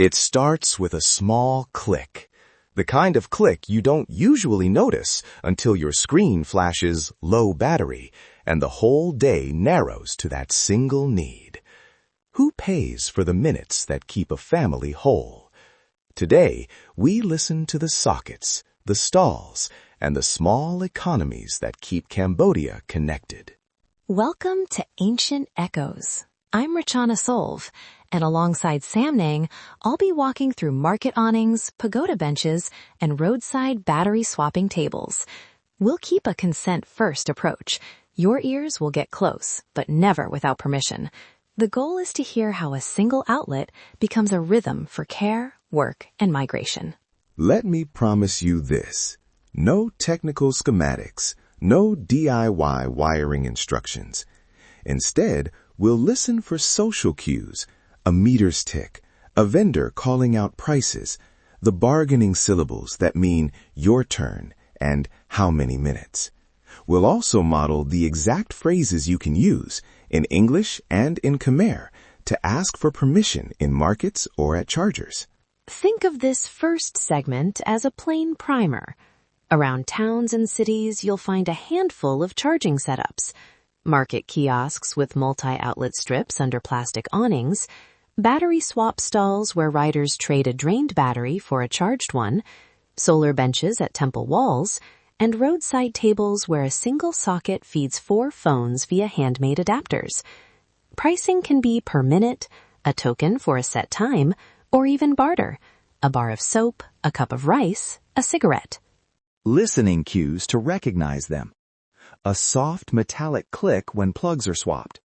It starts with a small click. The kind of click you don't usually notice until your screen flashes low battery and the whole day narrows to that single need. Who pays for the minutes that keep a family whole? Today, we listen to the sockets, the stalls, and the small economies that keep Cambodia connected. Welcome to Ancient Echoes. I'm Rachana Solve, and alongside Samnang, I'll be walking through market awnings, pagoda benches, and roadside battery-swapping tables. We'll keep a consent-first approach. Your ears will get close, but never without permission. The goal is to hear how a single outlet becomes a rhythm for care, work, and migration. Let me promise you this. No technical schematics, no DIY wiring instructions. Instead, we'll listen for social cues, a meter's tick, a vendor calling out prices, the bargaining syllables that mean your turn and how many minutes. We'll also model the exact phrases you can use in English and in Khmer to ask for permission in markets or at chargers. Think of this first segment as a plain primer. Around towns and cities, you'll find a handful of charging setups. Market kiosks with multi-outlet strips under plastic awnings, battery swap stalls where riders trade a drained battery for a charged one, solar benches at temple walls, and roadside tables where a single socket feeds 4 phones via handmade adapters. Pricing can be per minute, a token for a set time, or even barter, a bar of soap, a cup of rice, a cigarette. Listening cues to recognize them. A soft metallic click when plugs are swapped.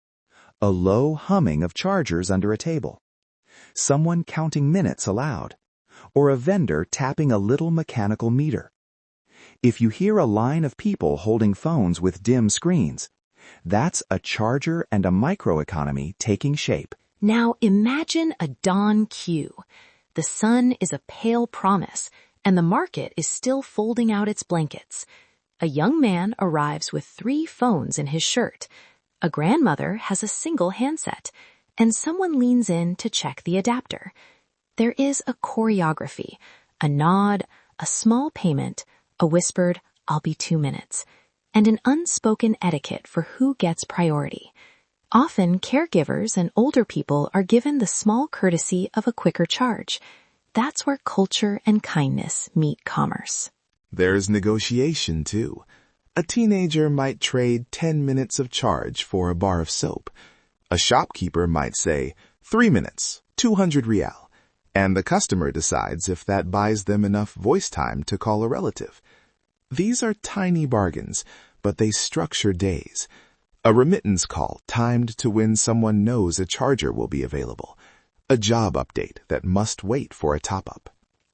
A low humming of chargers under a table. Someone counting minutes aloud. Or a vendor tapping a little mechanical meter. If you hear a line of people holding phones with dim screens, that's a charger and a microeconomy taking shape. Now imagine a dawn queue. The sun is a pale promise, and the market is still folding out its blankets. A young man arrives with 3 phones in his shirt. A grandmother has a single handset, and someone leans in to check the adapter. There is a choreography, a nod, a small payment, a whispered, "I'll be 2 minutes," and an unspoken etiquette for who gets priority. Often, caregivers and older people are given the small courtesy of a quicker charge. That's where culture and kindness meet commerce. There's negotiation, too. A teenager might trade 10 minutes of charge for a bar of soap. A shopkeeper might say, 3 minutes, 200 rial, and the customer decides if that buys them enough voice time to call a relative. These are tiny bargains, but they structure days. A remittance call timed to when someone knows a charger will be available. A job update that must wait for a top-up.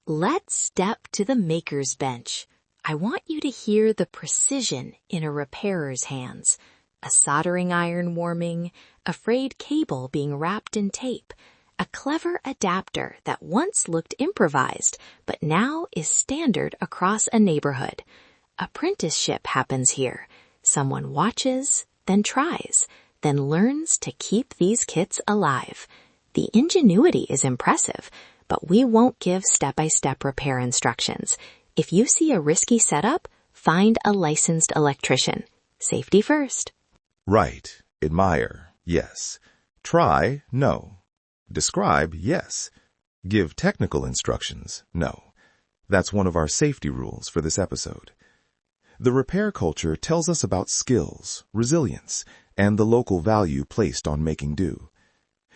Let's step to the maker's bench. I want you to hear the precision in a repairer's hands. A soldering iron warming, a frayed cable being wrapped in tape, a clever adapter that once looked improvised but now is standard across a neighborhood. Apprenticeship happens here. Someone watches, then tries, then learns to keep these kits alive. The ingenuity is impressive, but we won't give step-by-step repair instructions. If you see a risky setup, find a licensed electrician. Safety first. Write, admire, yes. Try, no. Describe, yes. Give technical instructions, no. That's one of our safety rules for this episode. The repair culture tells us about skills, resilience, and the local value placed on making do.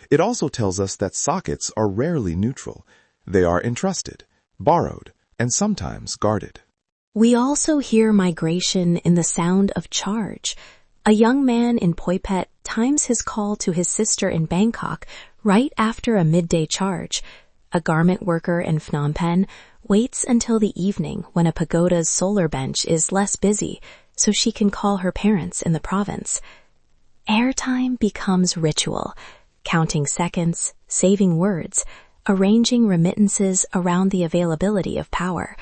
It also tells us that sockets are rarely neutral. They are entrusted, borrowed, and sometimes guarded. We also hear migration in the sound of charge. A young man in Poipet times his call to his sister in Bangkok right after a midday charge. A garment worker in Phnom Penh waits until the evening when a pagoda's solar bench is less busy so she can call her parents in the province. Airtime becomes ritual. Counting seconds, saving words, arranging remittances around the availability of power.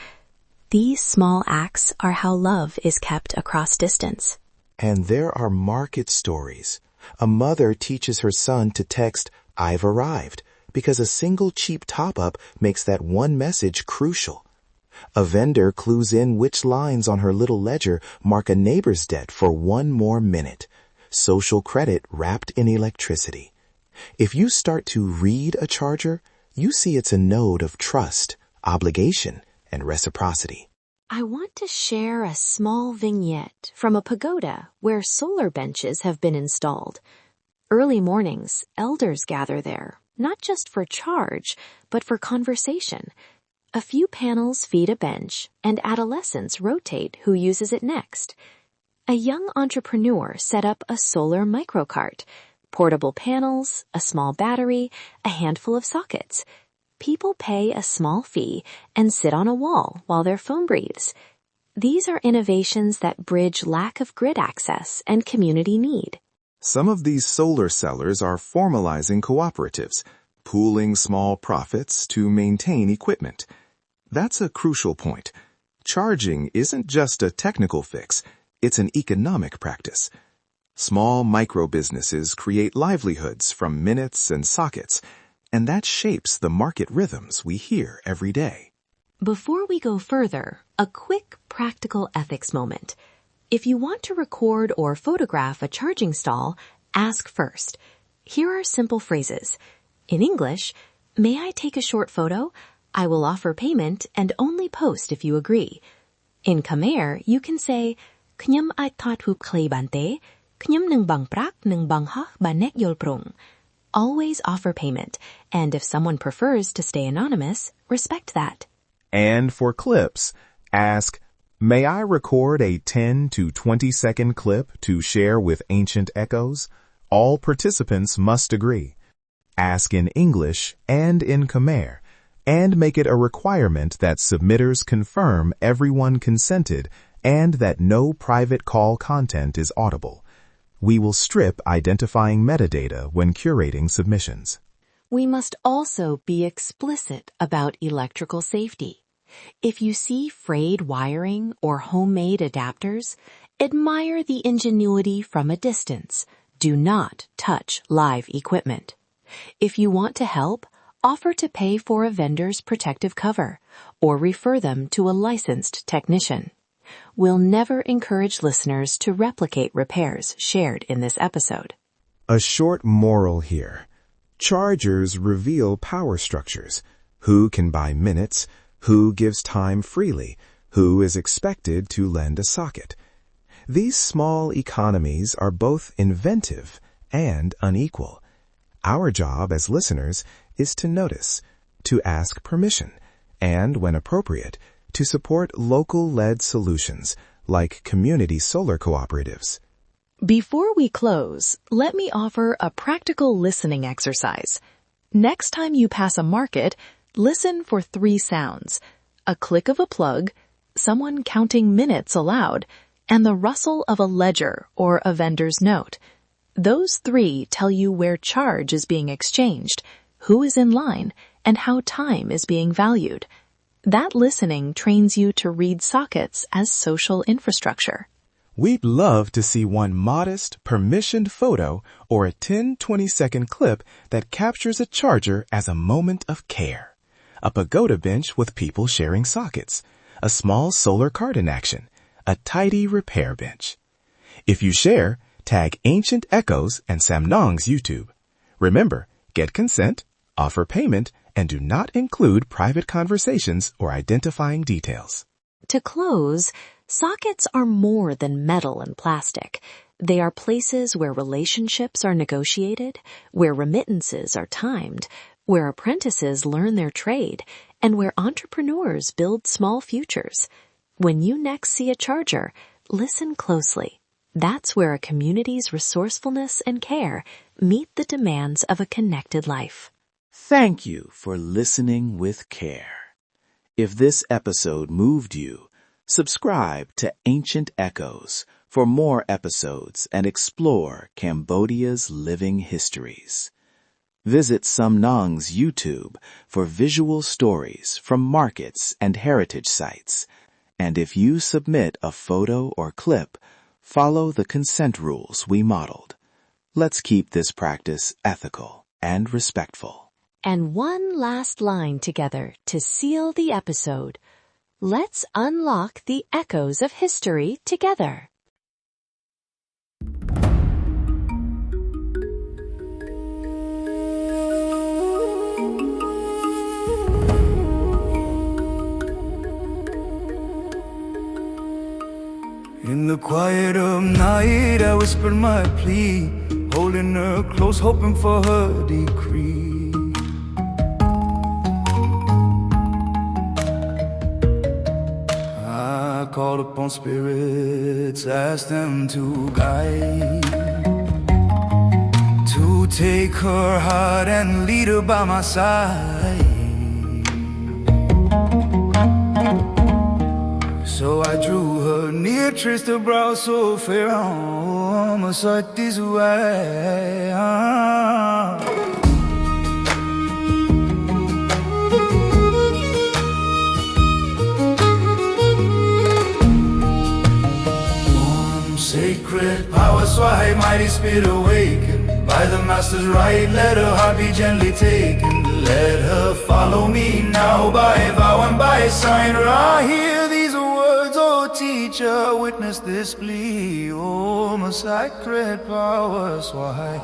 These small acts are how love is kept across distance. And there are market stories. A mother teaches her son to text, "I've arrived," because a single cheap top-up makes that one message crucial. A vendor clues in which lines on her little ledger mark a neighbor's debt for one more minute. Social credit wrapped in electricity. If you start to read a charger, you see it's a node of trust, obligation, and reciprocity. I want to share a small vignette from a pagoda where solar benches have been installed. Early mornings, elders gather there, not just for charge, but for conversation. A few panels feed a bench, and adolescents rotate who uses it next. A young entrepreneur set up a solar microcart, portable panels, a small battery, a handful of sockets. People pay a small fee and sit on a wall while their phone breathes. These are innovations that bridge lack of grid access and community need. Some of these solar sellers are formalizing cooperatives, pooling small profits to maintain equipment. That's a crucial point. Charging isn't just a technical fix, it's an economic practice. Small micro-businesses create livelihoods from minutes and sockets, and that shapes the market rhythms we hear every day. Before we go further, a quick practical ethics moment. If you want to record or photograph a charging stall, ask first. Here are simple phrases. In English, may I take a short photo? I will offer payment and only post if you agree. In Khmer, you can say, Knyam ai thot hup klei bante, Knyam nang bang prak nang bang hach banek yol prong. Always offer payment, and if someone prefers to stay anonymous, respect that. And for clips, ask, may I record a 10 to 20 second clip to share with Ancient Echoes? All participants must agree. Ask in English and in Khmer, and make it a requirement that submitters confirm everyone consented and that no private call content is audible. We will strip identifying metadata when curating submissions. We must also be explicit about electrical safety. If you see frayed wiring or homemade adapters, admire the ingenuity from a distance. Do not touch live equipment. If you want to help, offer to pay for a vendor's protective cover or refer them to a licensed technician. We'll never encourage listeners to replicate repairs shared in this episode. A short moral here. Chargers reveal power structures. Who can buy minutes? Who gives time freely? Who is expected to lend a socket? These small economies are both inventive and unequal. Our job as listeners is to notice, to ask permission, and, when appropriate, to support local-led solutions like community solar cooperatives. Before we close, let me offer a practical listening exercise. Next time you pass a market, listen for 3 sounds: a click of a plug, someone counting minutes aloud, and the rustle of a ledger or a vendor's note. Those 3 tell you where charge is being exchanged, who is in line, and how time is being valued. That listening trains you to read sockets as social infrastructure. We'd love to see one modest, permissioned photo or a 10-20 second clip that captures a charger as a moment of care. A pagoda bench with people sharing sockets. A small solar cart in action. A tidy repair bench. If you share, tag Ancient Echoes and Samnang's YouTube. Remember, get consent, offer payment, and do not include private conversations or identifying details. To close, sockets are more than metal and plastic. They are places where relationships are negotiated, where remittances are timed, where apprentices learn their trade, and where entrepreneurs build small futures. When you next see a charger, listen closely. That's where a community's resourcefulness and care meet the demands of a connected life. Thank you for listening with care. If this episode moved you, subscribe to Ancient Echoes for more episodes and explore Cambodia's living histories. Visit Samnang's YouTube for visual stories from markets and heritage sites. And if you submit a photo or clip, follow the consent rules we modeled. Let's keep this practice ethical and respectful. and one last line together to seal the episode. Let's unlock the echoes of history together. In the quiet of night, I whispered my plea, holding her close, hoping for her decree. I called upon spirits, asked them to guide, to take her heart and lead her by my side. So I drew her near, traced her brow so fair, my sight this way. Sacred power, swai, mighty spirit awaken. By the master's right, let her heart be gently taken. Let her follow me now by vow and by sign. I hear these words, oh teacher, witness this plea. Oh, my sacred power, swai.